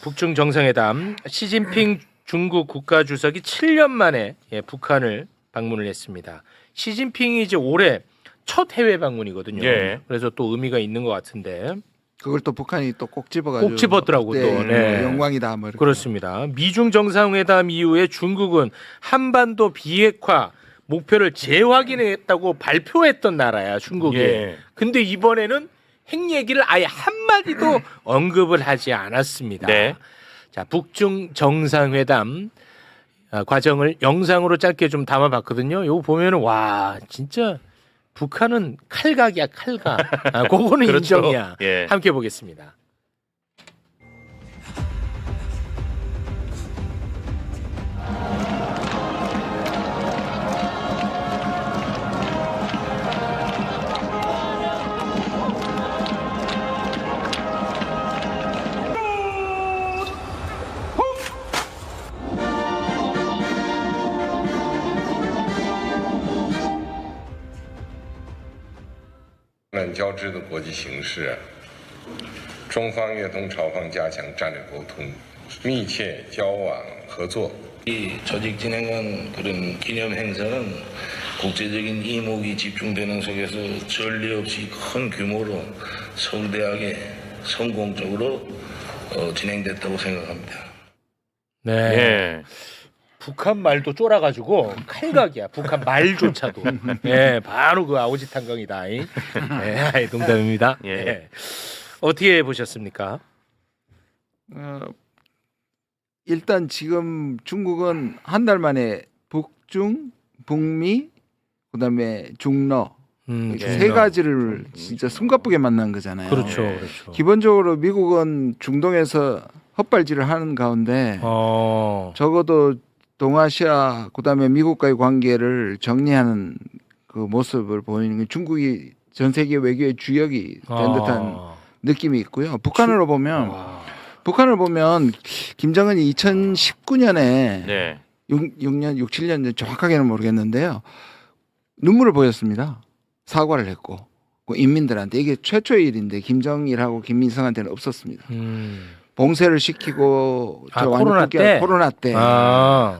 북중 정상회담 시진핑 중국 국가주석이 7년 만에 북한을 방문을 했습니다. 시진핑이 이제 올해 첫 해외 방문이거든요. 예. 그래서 또 의미가 있는 것 같은데 그걸 또 북한이 또 꼭 집어가지고 꼭 집었더라고 또. 네. 영광이다 뭐 이렇게. 그렇습니다. 미중 정상회담 이후에 중국은 한반도 비핵화 목표를 재확인했다고 발표했던 나라야 중국이. 예. 근데 이번에는 핵 얘기를 아예 한마디도 언급을 하지 않았습니다. 네. 자, 북중 정상회담 과정을 영상으로 짧게 좀 담아봤거든요. 이거 보면은 와 진짜 북한은 칼각이야 칼각. 그거는 그렇죠. 인정이야. 예. 함께 보겠습니다. 交织的国际形势，中方愿同朝方加强战略沟通，密切交往合作。 이 조직 진행한 그런 기념 행사는 국제적인 이목이 집중되는 속에서 전례 없이 큰 규모로 성대하게 성공적으로 진행됐다고 생각합니다. 네. 예. 북한 말도 쫄아가지고 칼각이야. 북한 말조차도. 예, 바로 그 아오지 탄광이다. 네, 농담입니다. 예. 예. 어떻게 보셨습니까? 일단 지금 중국은 한 달 만에 북중, 북미, 그다음에 중러 세 가지를 진짜 숨가쁘게 만난 거잖아요. 그렇죠, 그렇죠. 기본적으로 미국은 중동에서 헛발질을 하는 가운데 적어도 동아시아 그다음에 미국과의 관계를 정리하는 그 모습을 보이는 게 중국이 전 세계 외교의 주역이 된 듯한 느낌이 있고요. 북한으로 보면 김정은이 2019년에 네. 6년, 6, 7년 전 정확하게는 모르겠는데요. 눈물을 보였습니다. 사과를 했고 그 인민들한테 이게 최초의 일인데 김정일하고 김민성한테는 없었습니다. 봉쇄를 시키고 코로나 때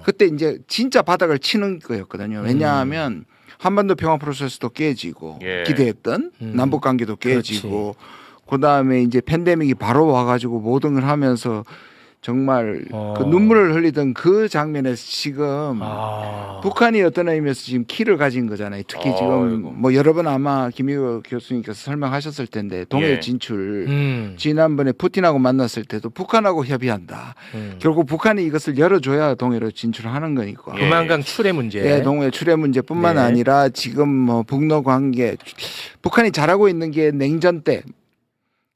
그때 이제 진짜 바닥을 치는 거였거든요. 왜냐하면 한반도 평화 프로세스도 깨지고 예. 기대했던 남북 관계도 깨지고 그다음에 이제 팬데믹이 바로 와가지고 모든 걸 하면서 정말 그 눈물을 흘리던 그 장면에서 지금 북한이 어떤 의미에서 지금 키를 가진 거잖아요. 특히 지금 뭐 여러 번 아마 김희호 교수님께서 설명하셨을 텐데 동해 예. 진출 지난번에 푸틴하고 만났을 때도 북한하고 협의한다. 결국 북한이 이것을 열어줘야 동해로 진출하는 거니까. 예. 금한강 출해 문제. 네, 동해 출해 문제뿐만 네. 아니라 지금 뭐 북러 관계 북한이 잘하고 있는 게 냉전 때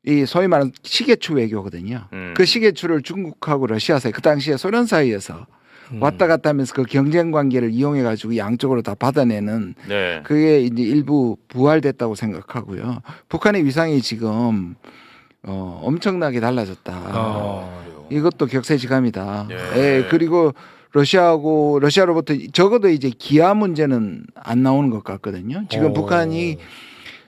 이 소위 말하는 시계추 외교거든요. 그 시계추를 중국하고 러시아 사이, 그 당시에 소련 사이에서 왔다 갔다 하면서 그 경쟁 관계를 이용해 가지고 양쪽으로 다 받아내는 네. 그게 이제 일부 부활됐다고 생각하고요. 북한의 위상이 지금 엄청나게 달라졌다. 이것도 격세지감이다. 네. 예, 그리고 러시아로부터 적어도 이제 기아 문제는 안 나오는 것 같거든요. 지금 북한이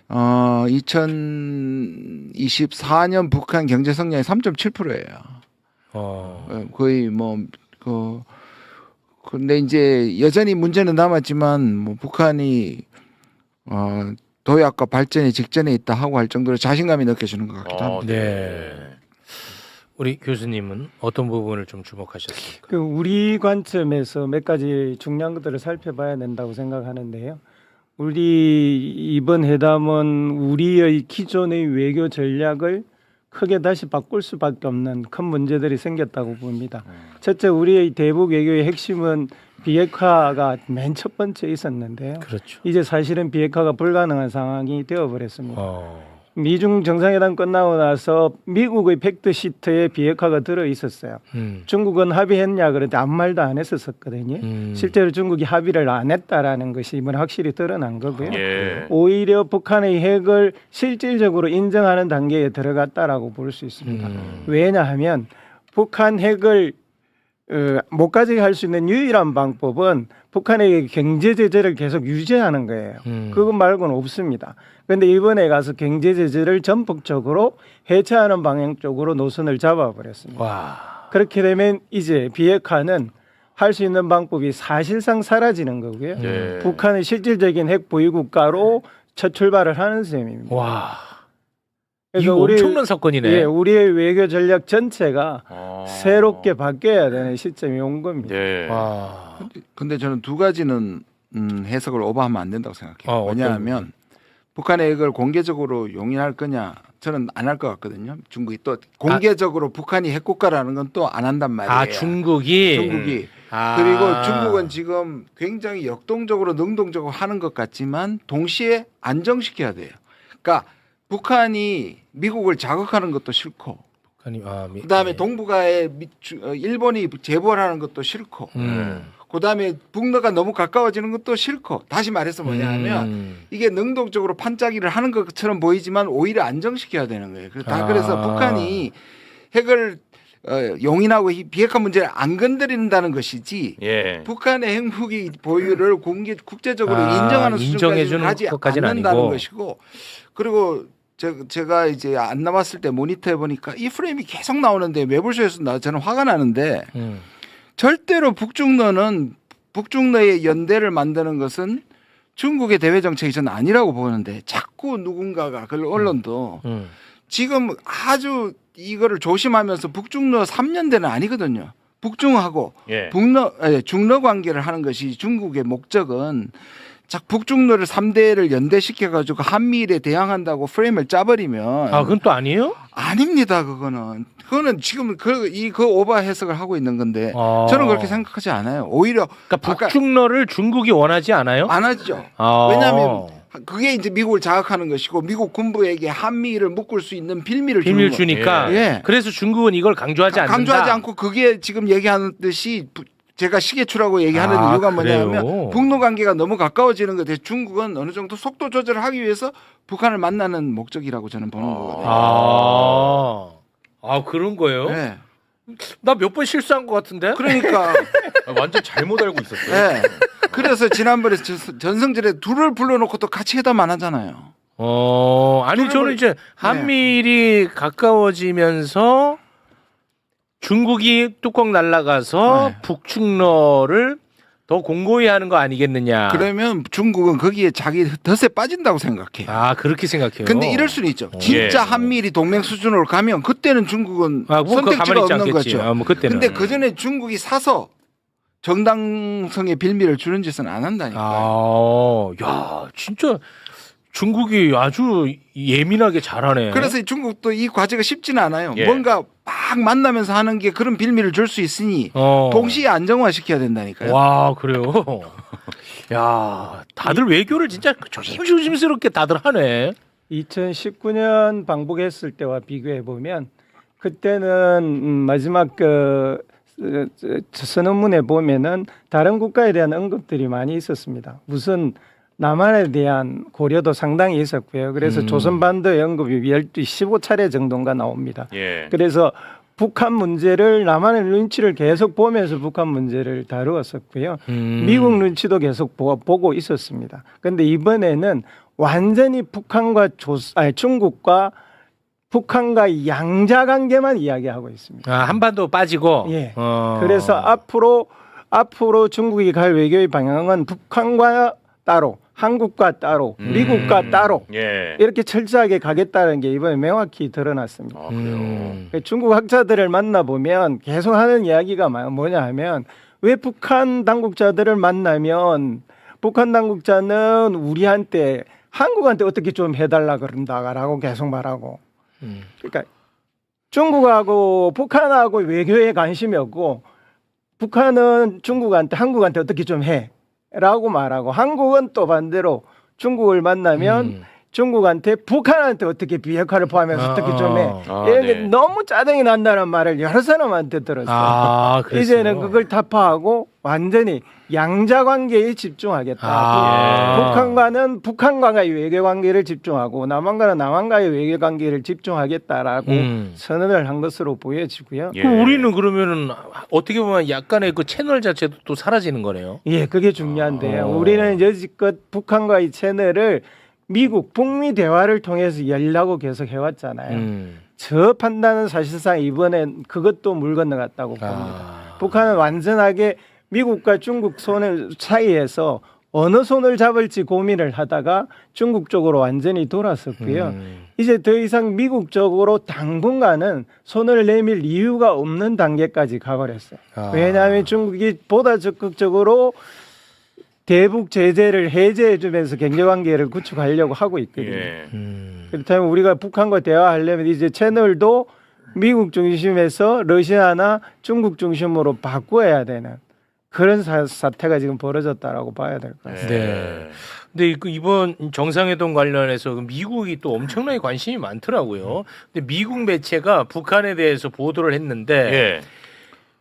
2024년 북한 경제 성장이 3.7%예요. 거의 근데 이제 여전히 문제는 남았지만 뭐 북한이 도약과 발전의 직전에 있다 하고 할 정도로 자신감이 느껴지는 것 같기도 합니다. 네. 우리 교수님은 어떤 부분을 좀 주목하셨습니까? 우리 관점에서 몇 가지 중요한 것들을 살펴봐야 된다고 생각하는데요. 우리 이번 회담은 우리의 기존의 외교 전략을 크게 다시 바꿀 수밖에 없는 큰 문제들이 생겼다고 봅니다. 첫째, 우리의 대북 외교의 핵심은 비핵화가 맨 첫 번째 있었는데요. 그렇죠. 이제 사실은 비핵화가 불가능한 상황이 되어버렸습니다. 미중 정상회담 끝나고 나서 미국의 팩트 시트에 비핵화가 들어 있었어요. 중국은 합의했냐 그런데 아무 말도 안 했었거든요. 실제로 중국이 합의를 안 했다라는 것이 이번에 확실히 드러난 거고요. 예. 오히려 북한의 핵을 실질적으로 인정하는 단계에 들어갔다라고 볼 수 있습니다. 왜냐하면 북한 핵을 못 가지게 할 수 있는 유일한 방법은 북한에게 경제 제재를 계속 유지하는 거예요. 그것 말고는 없습니다. 그런데 이번에 가서 경제 제재를 전폭적으로 해체하는 방향 쪽으로 노선을 잡아버렸습니다. 와. 그렇게 되면 이제 비핵화는 할 수 있는 방법이 사실상 사라지는 거고요. 네. 북한은 실질적인 핵 보유 국가로 첫 출발을 하는 셈입니다. 와. 그래서 이거 엄청난 사건이네. 예, 우리의 외교 전략 전체가 아. 새롭게 바뀌어야 되는 시점이 온 겁니다. 네. 와. 근데 저는 두 가지는 해석을 오버하면 안 된다고 생각해요. 어떤 왜냐하면 북한의 핵을 공개적으로 용인할 거냐 저는 안 할 것 같거든요. 중국이 또 공개적으로 북한이 핵국가라는 건 또 안 한단 말이에요. 아, 중국이. 중국이. 아. 그리고 중국은 지금 굉장히 역동적으로 능동적으로 하는 것 같지만 동시에 안정시켜야 돼요. 그러니까 북한이 미국을 자극하는 것도 싫고 그다음에 동북아에 일본이 재벌하는 것도 싫고 그다음에 북러가 너무 가까워지는 것도 싫고 다시 말해서 뭐냐면 이게 능동적으로 판짜기를 하는 것처럼 보이지만 오히려 안정시켜야 되는 거예요. 그래서 북한이 핵을 용인하고 이 비핵화 문제를 안 건드린다는 것이지 예. 북한의 핵무기 보유를 국제적으로 인정하는 수준까지 가지 않는다는 아니고. 것이고 그리고 제가 이제 안 남았을 때 모니터해 보니까 이 프레임이 계속 나오는데 매불쇼에서 저는 화가 나는데 절대로 북중러의 연대를 만드는 것은 중국의 대외 정책이 저는 아니라고 보는데 자꾸 누군가가 그 언론도 지금 아주 이거를 조심하면서 북중러 3년대는 아니거든요. 북중하고 예. 중러 관계를 하는 것이 중국의 목적은 북중러를 3대를 연대시켜가지고 한미일에 대항한다고 프레임을 짜버리면 아, 그건 또 아니에요? 아닙니다. 그거는 지금 그 오버 해석을 하고 있는 건데 저는 그렇게 생각하지 않아요. 오히려 그러니까 북중러를 중국이 원하지 않아요? 안 하죠. 아. 왜냐하면 그게 이제 미국을 자극하는 것이고 미국 군부에게 한미일을 묶을 수 있는 빌미를 비밀 주는 주니까. 예. 그래서 중국은 이걸 강조하지 않는다. 강조하지 않고 그게 지금 얘기하는 듯이 제가 시계추라고 얘기하는 아, 이유가 그래요? 뭐냐면 북러 관계가 너무 가까워지는 것에 중국은 어느 정도 속도 조절을 하기 위해서 북한을 만나는 목적이라고 저는 보는 거거든요. 아, 그런 거예요? 네. 나 몇 번 실수한 것 같은데? 그러니까 완전 잘못 알고 있었어요. 네. 그래서 지난번에 전성질에 둘을 불러놓고 또 같이 회담 안 하잖아요. 아니 저는 이제 한미일이 가까워지면서 중국이 뚜껑 날아가서 북중러를 더 공고히 하는 거 아니겠느냐. 그러면 중국은 거기에 자기 덫에 빠진다고 생각해요. 아, 그렇게 생각해요. 근데 이럴 수는 있죠. 진짜 한미일이 동맹 수준으로 가면 그때는 중국은 선택지가 없는 거죠. 그때는. 근데 그 전에 중국이 사서 정당성의 빌미를 주는 짓은 안 한다니까요. 야, 진짜 중국이 아주 예민하게 잘하네. 그래서 중국도 이 과제가 쉽지는 않아요. 예. 뭔가 막 만나면서 하는 게 그런 빌미를 줄 수 있으니 동시에 안정화시켜야 된다니까요. 와, 그래요. 야, 다들 외교를 진짜 조심스럽게 다들 하네. 2019년 방북했을 때와 비교해 보면 그때는 마지막 선언문에 보면은 다른 국가에 대한 언급들이 많이 있었습니다. 무슨 남한에 대한 고려도 상당히 있었고요. 그래서 조선반도의 언급이 15차례 정도가 나옵니다. 예. 그래서 북한 문제를 남한의 눈치를 계속 보면서 북한 문제를 다루었었고요. 미국 눈치도 계속 보고 있었습니다. 그런데 이번에는 완전히 중국과 북한과 양자 관계만 이야기하고 있습니다. 아, 한반도 빠지고. 예. 그래서 앞으로 중국이 갈 외교의 방향은 북한과 따로, 한국과 따로, 미국과 따로 예. 이렇게 철저하게 가겠다는 게 이번에 명확히 드러났습니다. 아, 그래요. 중국 학자들을 만나보면 계속 하는 이야기가 뭐냐 하면 왜 북한 당국자들을 만나면 북한 당국자는 우리한테 한국한테 어떻게 좀 해달라 그런다라고 계속 말하고 그러니까 중국하고 북한하고 외교에 관심이 없고 북한은 한국한테 어떻게 좀 해라고 말하고 한국은 또 반대로 중국을 만나면 중국한테 북한한테 어떻게 비핵화를 포함해서 어떻게 좀 해. 이런 게 너무 짜증이 난다는 말을 여러 사람한테 들었어요. 아, 이제는 그걸 타파하고 완전히 양자 관계에 집중하겠다. 북한과는 북한과의 외교 관계를 집중하고 남한과는 남한과의 외교 관계를 집중하겠다라고 선언을 한 것으로 보여지고요. 예. 그럼 우리는 그러면은 어떻게 보면 약간의 그 채널 자체도 또 사라지는 거네요. 예, 그게 중요한데요. 우리는 여지껏 북한과의 채널을 미국 북미 대화를 통해서 열라고 계속 해왔잖아요. 저 판단은 사실상 이번엔 그것도 물 건너갔다고 봅니다. 북한은 완전하게 미국과 중국 손을 사이에서 어느 손을 잡을지 고민을 하다가 중국 쪽으로 완전히 돌았었고요. 이제 더 이상 미국 쪽으로 당분간은 손을 내밀 이유가 없는 단계까지 가버렸어요. 왜냐하면 중국이 보다 적극적으로 대북 제재를 해제해주면서 경제관계를 구축하려고 하고 있거든요. 예. 그렇다면 우리가 북한과 대화하려면 이제 채널도 미국 중심에서 러시아나 중국 중심으로 바꿔야 되는 그런 사태가 지금 벌어졌다라고 봐야 될 것 같습니다. 네. 근데 이번 정상회담 관련해서 미국이 또 엄청나게 관심이 많더라고요. 근데 미국 매체가 북한에 대해서 보도를 했는데 예.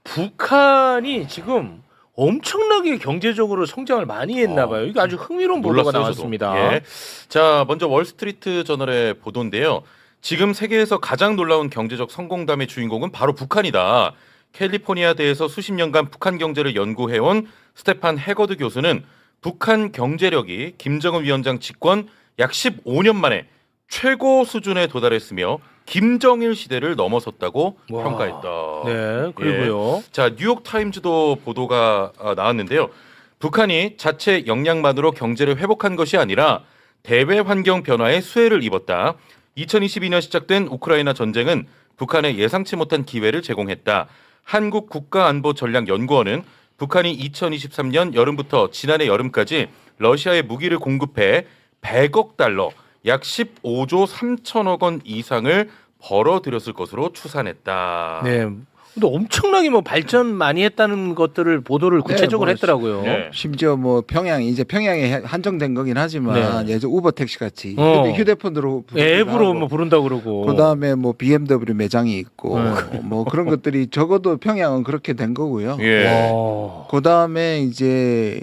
북한이 지금 엄청나게 경제적으로 성장을 많이 했나 봐요. 이게 아주 흥미로운 보도가 몰랐어요, 나왔습니다. 저도. 예. 자, 먼저 월스트리트 저널의 보도인데요. 지금 세계에서 가장 놀라운 경제적 성공담의 주인공은 바로 북한이다. 캘리포니아대에서 수십 년간 북한 경제를 연구해온 스테판 해거드 교수는 북한 경제력이 김정은 위원장 집권 약 15년 만에 최고 수준에 도달했으며 김정일 시대를 넘어섰다고 와. 평가했다. 네, 그리고요. 자, 뉴욕 타임즈도 보도가 나왔는데요. 북한이 자체 역량만으로 경제를 회복한 것이 아니라 대외 환경 변화에 수혜를 입었다. 2022년 시작된 우크라이나 전쟁은 북한에 예상치 못한 기회를 제공했다. 한국국가안보전략연구원은 북한이 2023년 여름부터 지난해 여름까지 러시아에 무기를 공급해 100억 달러, 약 15조 3천억 원 이상을 벌어들였을 것으로 추산했다. 네. 근데 엄청나게 뭐 발전 많이 했다는 것들을 보도를 구체적으로 뭐 했더라고요. 네. 심지어 뭐 이제 평양에 한정된 거긴 하지만 예전 우버 택시 같이 휴대폰으로 앱으로 뭐 부른다고 그러고. 그다음에 뭐 BMW 매장이 있고 뭐 그런 것들이 적어도 평양은 그렇게 된 거고요. 예. 와. 그다음에 이제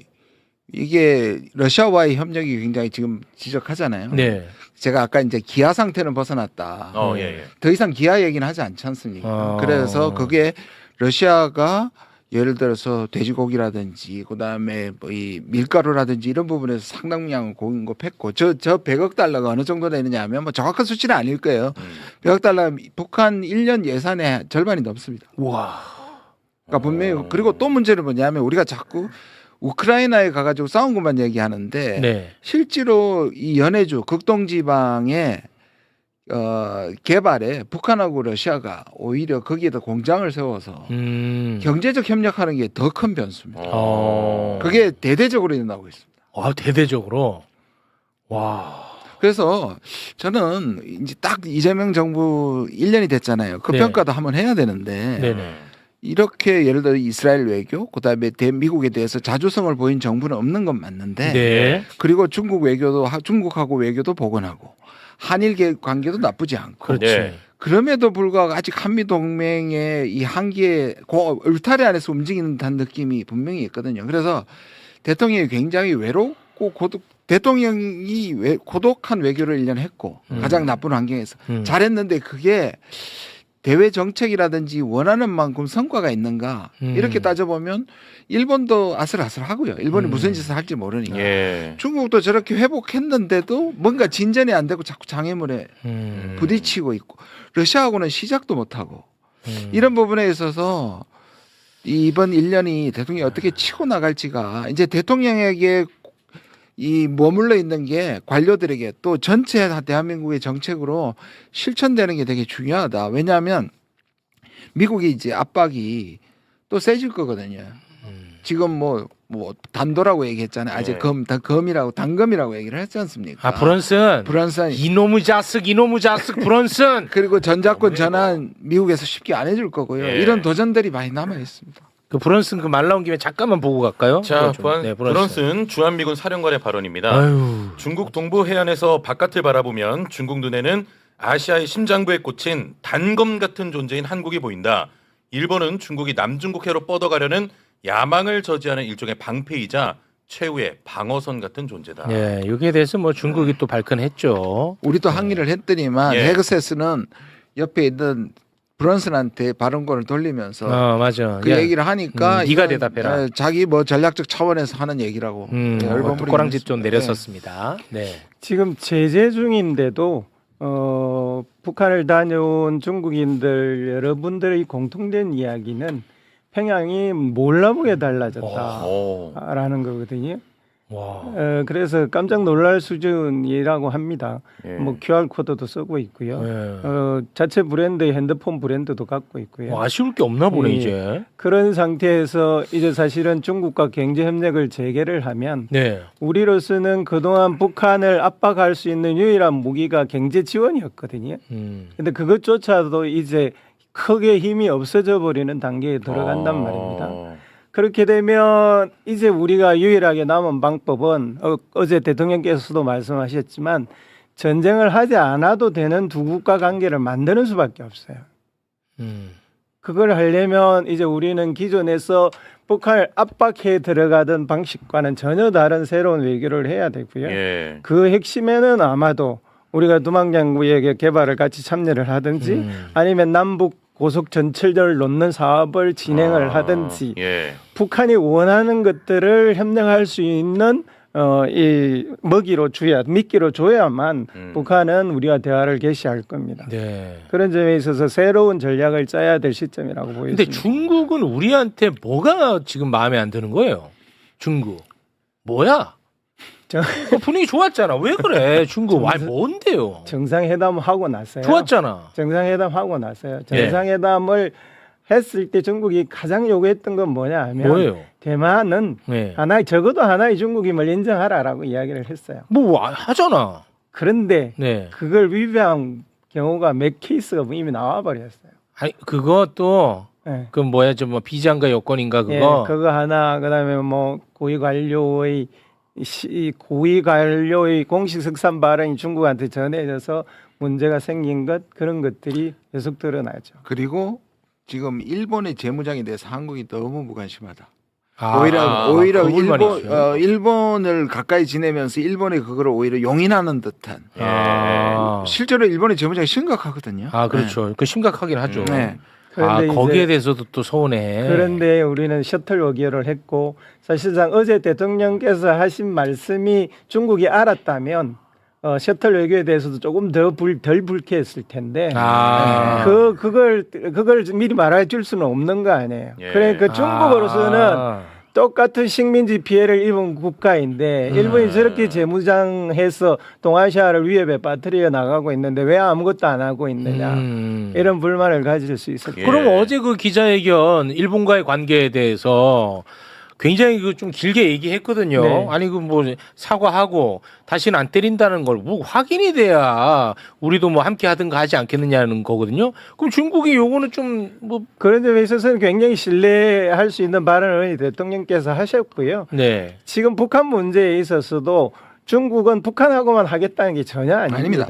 이게 러시아와의 협력이 굉장히 지금 지적하잖아요. 네. 제가 아까 이제 기아 상태는 벗어났다. 예, 예. 더 이상 기아 얘기는 하지 않지 않습니까? 그래서 그게 러시아가 예를 들어서 돼지고기라든지 그다음에 뭐 이 밀가루라든지 이런 부분에서 상당량을 공급했고 저 100억 달러가 어느 정도 되느냐 하면 뭐 정확한 수치는 아닐 거예요. 100억 달러 북한 1년 예산의 절반이 넘습니다. 와. 그러니까 분명히 그리고 또 문제는 뭐냐면 우리가 자꾸 우크라이나에 가가지고 싸운 것만 얘기하는데 네. 실제로 이 연해주 극동지방의 개발에 북한하고 러시아가 오히려 거기에다 공장을 세워서 경제적 협력하는 게 더 큰 변수입니다. 그게 대대적으로 일어나고 있습니다. 아, 대대적으로. 와. 그래서 저는 이제 딱 이재명 정부 1년이 됐잖아요. 그 네. 평가도 한번 해야 되는데 네네. 이렇게 예를 들어 이스라엘 외교, 그다음에 미국에 대해서 자주성을 보인 정부는 없는 건 맞는데 네. 그리고 중국하고 외교도 복원하고 한일 관계도 나쁘지 않고 그렇지. 네. 그럼에도 불구하고 아직 한미 동맹의 이 한계에 울타리 안에서 움직이는 듯한 느낌이 분명히 있거든요. 그래서 대통령이 굉장히 외롭고 대통령이 고독한 외교를 1년 했고 가장 나쁜 환경에서 잘했는데 그게 대외 정책이라든지 원하는 만큼 성과가 있는가 이렇게 따져보면 일본도 아슬아슬하고요. 일본이 무슨 짓을 할지 모르니까. 예. 중국도 저렇게 회복했는데도 뭔가 진전이 안 되고 자꾸 장애물에 부딪히고 있고 러시아하고는 시작도 못하고 이런 부분에 있어서 이번 1년이 대통령이 어떻게 치고 나갈지가 이제 대통령에게 이 머물러 있는 게 관료들에게 또 전체 대한민국의 정책으로 실천되는 게 되게 중요하다. 왜냐하면 미국이 이제 압박이 또 세질 거거든요. 지금 뭐 단도라고 얘기했잖아요. 아직 단검이라고 얘기를 했지 않습니까? 아, 브런슨. 이놈의 자식 브런슨. 그리고 전자권 전환 미국에서 쉽게 안 해줄 거고요. 예. 이런 도전들이 많이 남아 있습니다. 그 브런슨 그 말 나온 김에 잠깐만 보고 갈까요? 자, 네, 브런슨 주한미군 사령관의 발언입니다. 아유. 중국 동부 해안에서 바깥을 바라보면 중국 눈에는 아시아의 심장부에 꽂힌 단검 같은 존재인 한국이 보인다. 일본은 중국이 남중국해로 뻗어가려는 야망을 저지하는 일종의 방패이자 최후의 방어선 같은 존재다. 네, 여기에 대해서 뭐 중국이 또 발끈했죠. 우리도 항의를 했더니만 예. 헤그세스는 옆에 있던 브런슨한테 발언권을 돌리면서 맞아. 그 야, 얘기를 하니까 네가 이건, 대답해라. 자기 뭐 전략적 차원에서 하는 얘기라고 또 꼬랑지 좀 내렸었습니다. 네. 지금 제재 중인데도 북한을 다녀온 중국인들 여러분들의 공통된 이야기는 평양이 몰라보게 달라졌다라는 거거든요. 와. 그래서 깜짝 놀랄 수준이라고 합니다. 예. 뭐 QR 코드도 쓰고 있고요. 네. 자체 브랜드의 핸드폰 브랜드도 갖고 있고요. 뭐 아쉬울 게 없나 보네 예. 이제. 그런 상태에서 이제 사실은 중국과 경제 협력을 재개를 하면 네. 우리로서는 그동안 북한을 압박할 수 있는 유일한 무기가 경제 지원이었거든요. 근데 그것조차도 이제 크게 힘이 없어져 버리는 단계에 들어간단 말입니다. 그렇게 되면 이제 우리가 유일하게 남은 방법은 어제 대통령께서도 말씀하셨지만 전쟁을 하지 않아도 되는 두 국가 관계를 만드는 수밖에 없어요. 그걸 하려면 이제 우리는 기존에서 북한을 압박해 들어가던 방식과는 전혀 다른 새로운 외교를 해야 되고요. 예. 그 핵심에는 아마도 우리가 두만강구역의 개발을 같이 참여를 하든지 아니면 남북 고속 전철을 놓는 사업을 진행을 하든지 예. 북한이 원하는 것들을 협력할 수 있는 이 먹이로 줘야 미끼로 줘야만 북한은 우리와 대화를 개시할 겁니다. 네. 그런 점에 있어서 새로운 전략을 짜야 될 시점이라고 보입니다. 근데 중국은 우리한테 뭐가 지금 마음에 안 드는 거예요? 중국 뭐야? 분위기 좋았잖아. 왜 그래? 중국 아니 뭔데요? 정상회담 하고 나서요. 좋았잖아. 정상회담 하고 나서요. 정상회담을 했을 때 중국이 가장 요구했던 건 뭐냐 하면 뭐예요? 대만은 네. 적어도 하나의 중국임을 인정하라라고 이야기를 했어요. 뭐 하잖아. 그런데 네. 그걸 위배한 경우가 몇 케이스가 이미 나와 버렸어요. 아니 그것도 네. 그 뭐야 좀 뭐 비자인가 여권인가 그거. 예, 그거 하나 그다음에 뭐 고위 관료의 공식 석산 발언이 중국한테 전해져서 문제가 생긴 것 그런 것들이 계속 드러나죠. 그리고 지금 일본의 재무장에 대해서 한국이 너무 무관심하다. 아, 오히려 그 불만이시죠. 일본을 가까이 지내면서 일본의 그거를 오히려 용인하는 듯한. 아, 실제로 일본의 재무장이 심각하거든요. 아 그렇죠. 그 심각하긴 하죠. 네. 그런데 거기에 이제 대해서도 또 서운해. 그런데 우리는 셔틀 워기어를 했고 사실상 어제 대통령께서 하신 말씀이 중국이 알았다면 셔틀 외교에 대해서도 조금 덜 불쾌했을 텐데 그걸 미리 말해줄 수는 없는 거 아니에요. 예. 그러니까 중국으로서는 똑같은 식민지 피해를 입은 국가인데 일본이 저렇게 재무장해서 동아시아를 위협에 빠뜨려 나가고 있는데 왜 아무것도 안 하고 있느냐 이런 불만을 가질 수 있었고 예. 그럼 어제 그 기자회견 일본과의 관계에 대해서 굉장히 그 좀 길게 얘기했거든요. 네. 아니 그 뭐 사과하고 다시는 안 때린다는 걸 뭐 확인이 돼야 우리도 뭐 함께 하든가 하지 않겠느냐는 거거든요. 그럼 중국이 요거는 좀 뭐 그런 점에 있어서는 굉장히 신뢰할 수 있는 발언을 대통령께서 하셨고요. 네. 지금 북한 문제에 있어서도 중국은 북한하고만 하겠다는 게 전혀 아닙니다.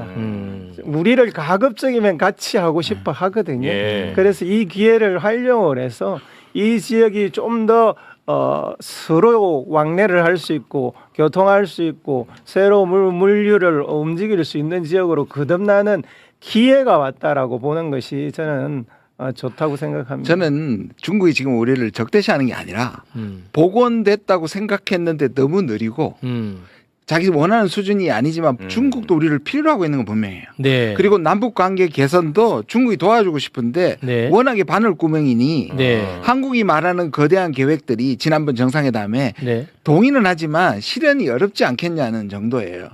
우리를 가급적이면 같이 하고 싶어 하거든요. 예. 그래서 이 기회를 활용을 해서 이 지역이 좀 더 서로 왕래를 할 수 있고 교통할 수 있고 새로운 물류를 움직일 수 있는 지역으로 거듭나는 기회가 왔다라고 보는 것이 저는 좋다고 생각합니다. 저는 중국이 지금 우리를 적대시하는 게 아니라 복원됐다고 생각했는데 너무 느리고 자기 원하는 수준이 아니지만 중국도 우리를 필요로 하고 있는 건 분명해요. 네. 그리고 남북 관계 개선도 중국이 도와주고 싶은데 네. 워낙에 바늘구멍이니 네. 한국이 말하는 거대한 계획들이 지난번 정상회담에 네. 동의는 하지만 실현이 어렵지 않겠냐는 정도예요.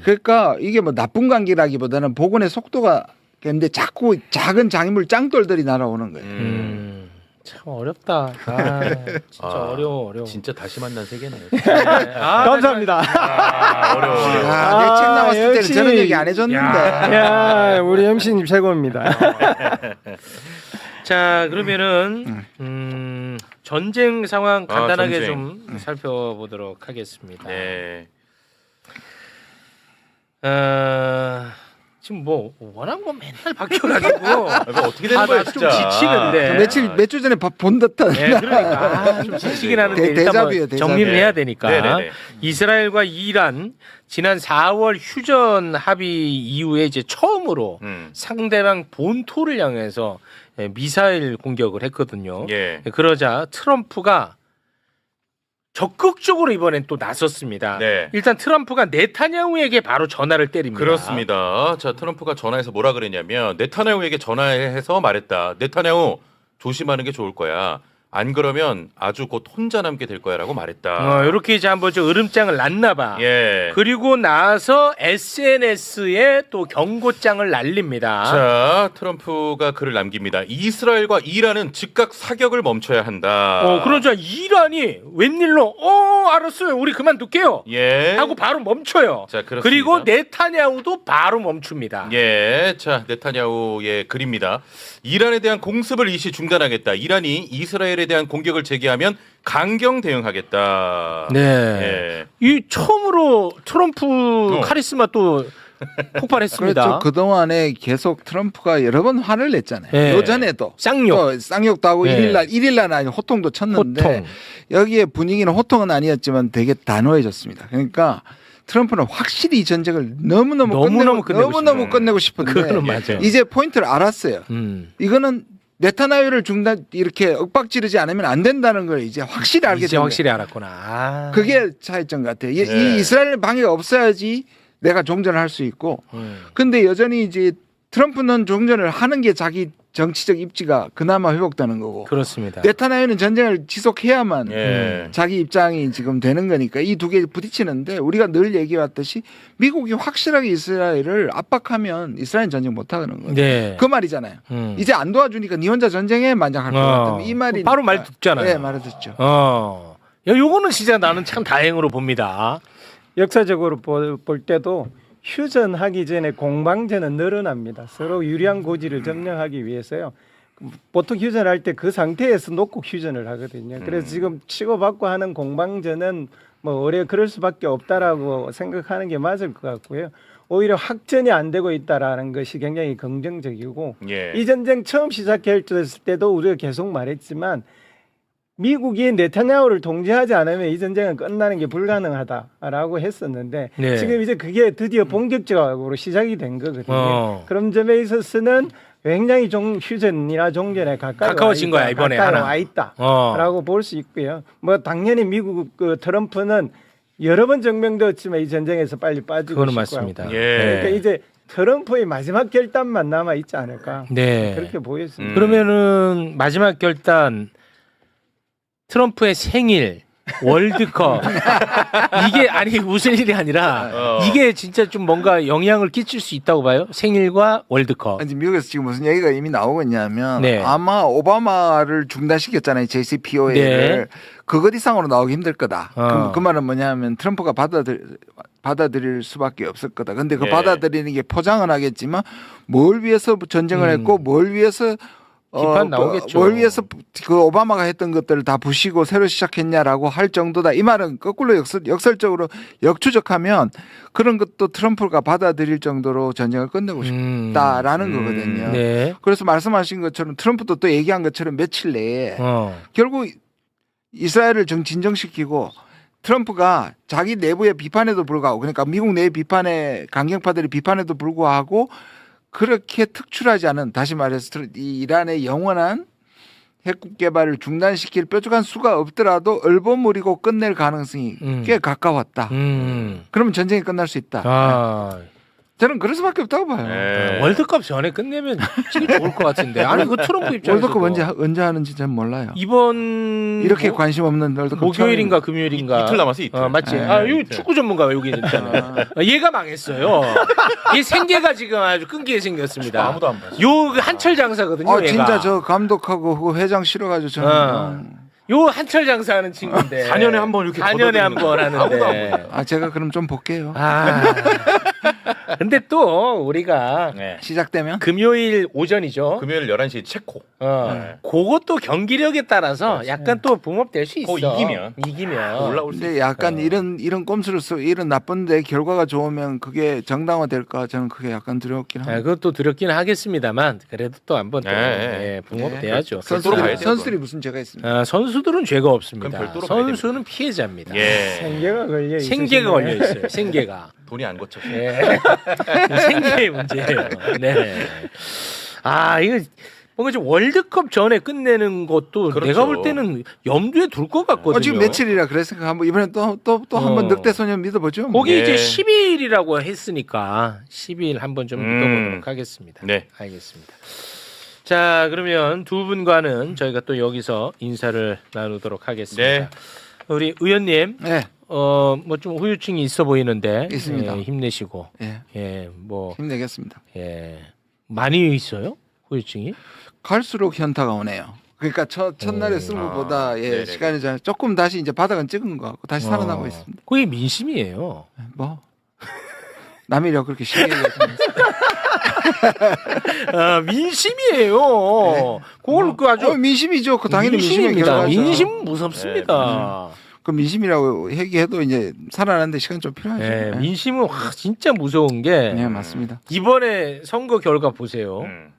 그러니까 이게 뭐 나쁜 관계라기보다는 복원의 속도가 근데 자꾸 작은 장애물 짱돌들이 날아오는 거예요. 참 어렵다. 진짜 어려워. 진짜 다시 만난 세계네요. 감사합니다. 어려워. 내 책 나왔을 때는 역시. 저런 얘기 안 해줬는데. 야, 우리 MC님 최고입니다. 자 그러면은 전쟁 상황 간단하게 전쟁. 좀 살펴보도록 하겠습니다. 네. 지금 뭐 워낙 뭐 맨날 바뀌어가지고 이거 어떻게 되는 거야 좀 진짜. 지치는데. 몇 주 전에 본 듯한. 네, 그러니까 좀 지치긴 하는데 일단 뭐 대자뷰예요, 대자뷰. 정리를 해야 되니까. 네네네. 이스라엘과 이란 지난 4월 휴전 합의 이후에 이제 처음으로 상대방 본토를 향해서 미사일 공격을 했거든요. 예. 그러자 트럼프가 적극적으로 이번엔 또 나섰습니다. 네. 일단 트럼프가 네타냐후에게 바로 전화를 때립니다. 그렇습니다. 자, 트럼프가 전화해서 뭐라 그랬냐면 네타냐후에게 전화해서 말했다. 네타냐후 조심하는 게 좋을 거야. 안 그러면 아주 곧 혼자 남게 될 거야라고 말했다. 이렇게 이제 한번 좀 으름장을 놨나 봐. 예. 그리고 나서 SNS에 또 경고장을 날립니다. 자, 트럼프가 글을 남깁니다. 이스라엘과 이란은 즉각 사격을 멈춰야 한다. 그러자 이란이 웬일로 알았어요. 우리 그만둘게요. 예. 하고 바로 멈춰요. 자, 그렇습니다. 그리고 네타냐후도 바로 멈춥니다. 예. 자, 네타냐후의 글입니다. 이란에 대한 공습을 일시 중단하겠다. 이란이 이스라엘에 대한 공격을 제기하면 강경 대응하겠다. 네. 예. 이 처음으로 트럼프 카리스마 또 폭발했습니다. 그렇죠. 그동안에 계속 트럼프가 여러 번 화를 냈잖아요. 네. 요전에도 쌍욕. 쌍욕도 하고 네. 일일날 아니 호통도 쳤는데 호통. 여기에 분위기는 호통은 아니었지만 되게 단호해졌습니다. 그러니까 트럼프는 확실히 이 전쟁을 너무너무 끝내고 싶은데 그거는 맞아요. 이제 포인트를 알았어요. 이거는 네타냐후를 이렇게 윽박지르지 않으면 안 된다는 걸 이제 확실히 알게 이제 된 확실히 거예요. 알았구나. 그게 차이점 같아요. 네. 이 이스라엘 방해가 없어야지 내가 종전을 할 수 있고 근데 여전히 이제 트럼프는 종전을 하는 게 자기 정치적 입지가 그나마 회복되는 거고 그렇습니다. 네타냐후는 전쟁을 지속해야만 예. 자기 입장이 지금 되는 거니까 이 두 개 부딪히는데 우리가 늘 얘기해왔듯이 미국이 확실하게 이스라엘을 압박하면 이스라엘 전쟁 못 하는 거예요. 네. 그 말이잖아요. 이제 안 도와주니까 니 혼자 전쟁에 만장할 것 같으면 이 말이 바로 말 듣잖아요. 네, 말을 듣죠. 요거는 진짜 나는 참 다행으로 봅니다. 역사적으로 볼 때도 휴전하기 전에 공방전은 늘어납니다. 서로 유리한 고지를 점령하기 위해서요. 보통 휴전할 때 그 상태에서 놓고 휴전을 하거든요. 그래서 지금 치고받고 하는 공방전은 뭐 오래 그럴 수밖에 없다라고 생각하는 게 맞을 것 같고요. 오히려 확전이 안 되고 있다라는 것이 굉장히 긍정적이고 예. 이 전쟁 처음 시작했을 때도 우리가 계속 말했지만 미국이 네타냐후를 통제하지 않으면 이 전쟁은 끝나는 게 불가능하다라고 했었는데 네. 지금 이제 그게 드디어 본격적으로 시작이 된 거거든요. 그런 점에 있어서는 굉장히 휴전이나 종전에 가까워진 거야, 이번에 하나. 와 있다라고 볼 수 있고요. 뭐 당연히 미국 트럼프는 여러 번 증명되었지만 이 전쟁에서 빨리 빠지고 그거는 싶고 맞습니다. 하고. 예. 그러니까 이제 트럼프의 마지막 결단만 남아 있지 않을까 네. 그렇게 보였습니다. 그러면은 마지막 결단 트럼프의 생일 월드컵 이게 아니 무슨 일이 아니라 이게 진짜 좀 뭔가 영향을 끼칠 수 있다고 봐요. 생일과 월드컵. 아니, 미국에서 지금 무슨 얘기가 이미 나오고 있냐면 네. 아마 오바마를 중단시켰잖아요. JCPOA를. 네. 그것 이상으로 나오기 힘들 거다. 그 말은 뭐냐면 트럼프가 받아들일 수밖에 없을 거다. 근데 그 예. 받아들이는 게 포장은 하겠지만 뭘 위해서 전쟁을 했고 뭘 위해서 비판 나오겠죠. 뭘 위해서 그 오바마가 했던 것들을 다 부시고 새로 시작했냐라고 할 정도다. 이 말은 거꾸로 역설적으로 역추적하면 그런 것도 트럼프가 받아들일 정도로 전쟁을 끝내고 싶다라는 거거든요. 네. 그래서 말씀하신 것처럼 트럼프도 또 얘기한 것처럼 며칠 내에 결국 이스라엘을 진정시키고 트럼프가 자기 내부의 비판에도 불구하고 그러니까 미국 내 비판에 강경파들의 비판에도 불구하고 그렇게 특출하지 않은 다시 말해서 이 이란의 영원한 핵국 개발을 중단시킬 뾰족한 수가 없더라도 얼버무리고 끝낼 가능성이 꽤 가까웠다. 그러면 전쟁이 끝날 수 있다. 저는 그럴 수밖에 없다고 봐요. 예. 월드컵 전에 끝내면 되게 좋을 것 같은데. 아니 그 트럼프 입장에서 월드컵 언제 하는지 잘 몰라요. 이번 이렇게 관심 없는 월드컵 목요일인가 금요일인가 이틀 남았어 이틀. 맞지? 네, 여기 축구 전문가가 여기 있잖아요. 얘가 망했어요. 이 생계가 지금 아주 끊기게 생겼습니다. 아무도 안 봤어. 요 한철 장사거든요. 얘가. 진짜 저 감독하고 그 회장 싫어가지고 저는 요 한철 장사하는 친구인데 4년에 한 번 이렇게 4년에 한 번 하는데 아 제가 그럼 좀 볼게요. 아 근데 또 우리가 네. 시작되면 금요일 오전이죠. 금요일 11시 체코. 그것도 경기력에 따라서 약간 또 붕업될 수 있어. 그거 이기면. 올라올 수 근데 있어요. 약간 이런 꼼수를 쓰고 이런 나쁜데 결과가 좋으면 그게 정당화될까 저는 그게 약간 두렵긴 합니다. 그것도 두렵긴 하겠습니다만 그래도 또 한번 또 네. 붕업돼야죠. 별도로 가야 돼요, 선수들이 무슨 죄가 있습니까? 선수들은 죄가 없습니다. 그럼 별도로 가야 선수는 피해자입니다. 예. 생계가 걸려 있어요. 생계가 걸려 있어요. 생계가. 돈이 안 고쳐. 예. 생계의 문제예요. 네. 아 이거 뭔가 좀 월드컵 전에 끝내는 것도 그렇죠. 내가 볼 때는 염두에 둘 것 같거든요. 지금 며칠이라 그랬으니까 한번 이번에 또 한번 늑대소년 믿어보죠. 뭐. 거기 예. 이제 10일이라고 했으니까 10일 한번 좀 믿어보도록 하겠습니다. 네. 알겠습니다. 자 그러면 두 분과는 저희가 또 여기서 인사를 나누도록 하겠습니다. 네. 우리 의원님, 네, 뭐 좀 후유증이 있어 보이는데 있습니다. 예, 힘내시고, 예, 뭐 힘내겠습니다. 많이 있어요 후유증이? 갈수록 현타가 오네요. 그러니까 첫날에 쓴 것보다 네네. 시간이 잘 조금 다시 이제 바닥은 찍은 것 같고 다시 살아나고 있습니다. 그게 민심이에요. 뭐 남이려 그렇게 쉽게 얘기하시면서 민심이에요. 그걸 그 아주 민심이죠. 그 당연히 민심의 민심입니다. 결과죠. 민심 무섭습니다. 그 민심이라고 얘기해도 이제 살아나는데 시간 좀 필요하죠. 네, 민심은 진짜 무서운 게 네, 맞습니다. 이번에 선거 결과 보세요. 음.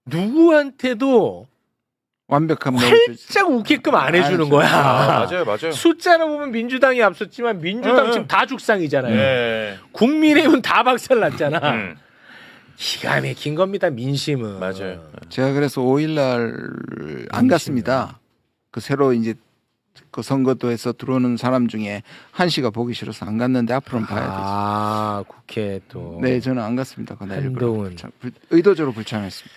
누구한테도 완벽한 활짝 웃게끔 안 해주는 안 거야. 맞아요. 숫자로 보면 민주당이 앞섰지만 민주당 지금 다 죽상이잖아요. 네. 국민의힘은 다 박살났잖아. 음. 기가 막힌 겁니다. 민심은. 맞아요. 제가 그래서 5일날 안 갔습니다. 그 새로 이제 그 선거도에서 들어오는 사람 중에 한 씨가 보기 싫어서 안 갔는데 앞으로는 봐야 되죠. 아 국회 또. 네, 저는 안 갔습니다. 그날 한동훈. 의도적으로 불참했습니다.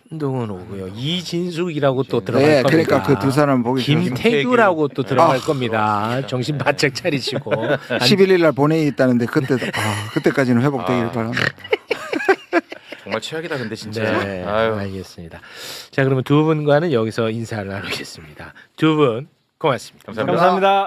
한동훈 오고요. 이진숙이라고 또 들어갈 네, 겁니다. 그러니까 그 두 사람 보기 싫어서 김태규라고 또 들어갈 아, 겁니다. 정신 바짝 차리시고. 11일 날 본회의 있다는데 그때까지는 회복되길 바랍니다. 정말 최악이다 근데 진짜. 네, 아유. 알겠습니다. 자, 그러면 두 분과는 여기서 인사를 나누겠습니다. 두 분 고맙습니다. 감사합니다. 감사합니다.